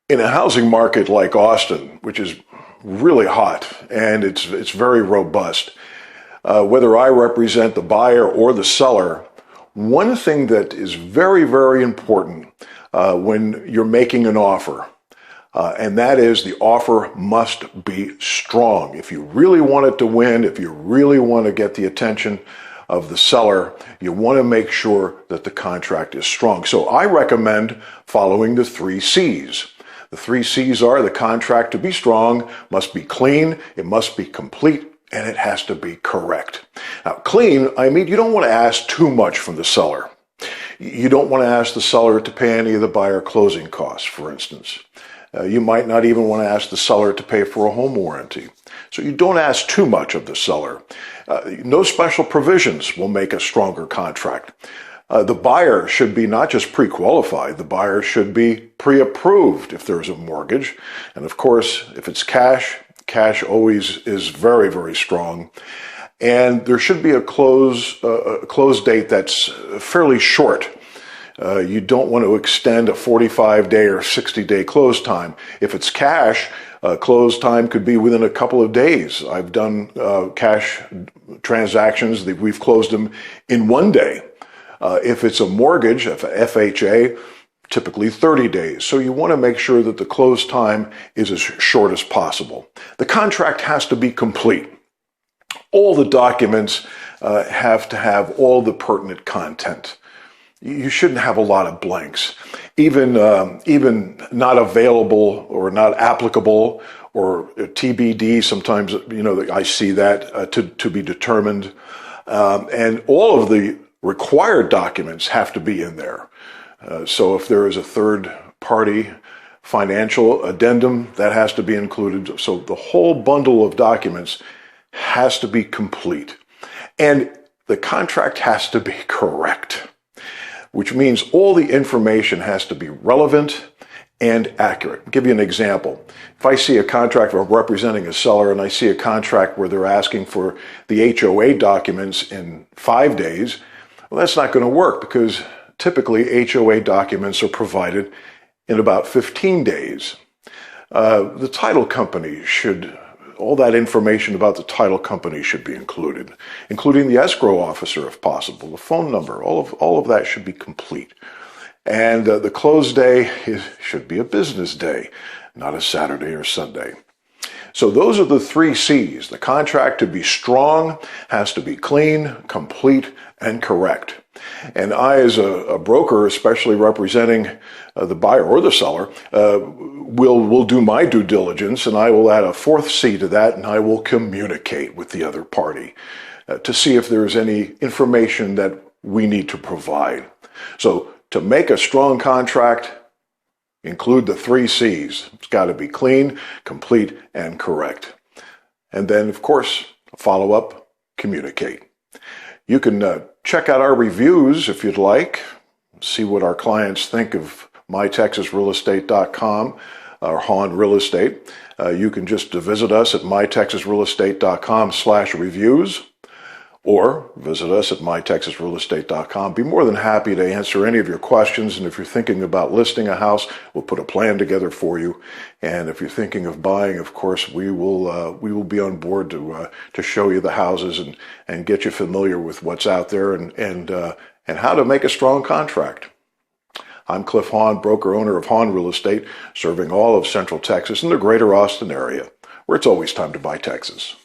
In a housing market like Austin, which is really hot and it's very robust, whether I represent the buyer or the seller, one thing that is very, very important when you're making an offer, and that is the offer must be strong. If you really want it to win, if you really want to get the attention of the seller, you want to make sure that the contract is strong. So I recommend following the 3 C's. The 3 C's are: the contract to be strong must be clean, it must be complete, and it has to be correct. Now, clean, I mean, you don't want to ask too much from the seller. You don't want to ask the seller to pay any of the buyer closing costs, for instance. You might not even want to ask the seller to pay for a home warranty. So you don't ask too much of the seller. No special provisions will make a stronger contract. The buyer should be not just pre-qualified, the buyer should be pre-approved if there's a mortgage. And of course, if it's cash, cash always is very, very strong. And there should be a close date that's fairly short. You don't want to extend a 45-day or 60-day close time. If it's cash, close time could be within a couple of days. I've done cash transactions that we've closed them in 1 day. If it's a mortgage, if FHA, typically 30 days. So you want to make sure that the close time is as short as possible. The contract has to be complete. All the documents have to have all the pertinent content. You shouldn't have a lot of blanks. Even not available or not applicable or TBD, sometimes, I see that to be determined. And all of the required documents have to be in there. So if there is a third-party financial addendum, that has to be included. So the whole bundle of documents has to be complete. And the contract has to be correct, which means all the information has to be relevant and accurate. I'll give you an example. If I see a contract, or I'm representing a seller, and I see a contract where they're asking for the HOA documents in 5 days, well, that's not going to work, because typically HOA documents are provided in about 15 days. The title company all that information about the title company should be included, including the escrow officer if possible, the phone number, all of that should be complete. And the close day should be a business day, not a Saturday or Sunday. So those are the 3 C's. The contract to be strong has to be clean, complete, and correct. And I, as a broker, especially representing the buyer or the seller, will do my due diligence, and I will add a 4th C to that, and I will communicate with the other party to see if there's any information that we need to provide. So to make a strong contract, include the 3 C's. It's got to be clean, complete, and correct. And then, of course, follow up, communicate. You can check out our reviews if you'd like, see what our clients think of mytexasrealestate.com or Hahn Real Estate. You can just visit us at mytexasrealestate.com/reviews. Or visit us at mytexasrealestate.com. Be more than happy to answer any of your questions. And if you're thinking about listing a house, we'll put a plan together for you. And if you're thinking of buying, of course, we will be on board to show you the houses and get you familiar with what's out there and how to make a strong contract. I'm Cliff Hahn, broker owner of Hahn Real Estate, serving all of Central Texas and the greater Austin area, where it's always time to buy Texas.